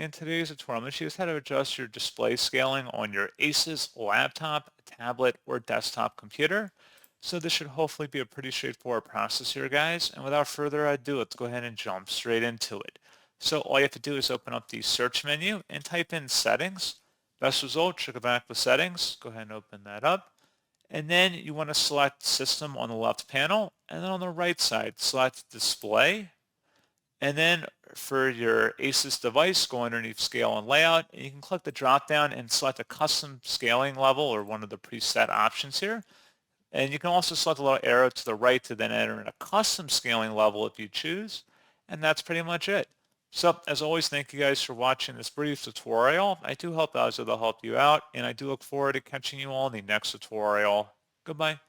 in today's tutorial, I'm going to show you how to adjust your display scaling on your ASUS laptop, tablet, or desktop computer. So this should hopefully be a pretty straightforward process here, guys. And without further ado, let's go ahead and jump straight into it. So all you have to do is open up the search menu and type in settings. Best result, should go back with settings. Go ahead and open that up. And then you want to select system on the left panel. And then on the right side, select display. And then for your ASUS device, go underneath Scale and Layout, and you can click the drop-down and select a custom scaling level or one of the preset options here. And you can also select a little arrow to the right to then enter in a custom scaling level if you choose. And that's pretty much it. So as always, thank you guys for watching this brief tutorial. I do hope I was able to help you out, and I do look forward to catching you all in the next tutorial. Goodbye.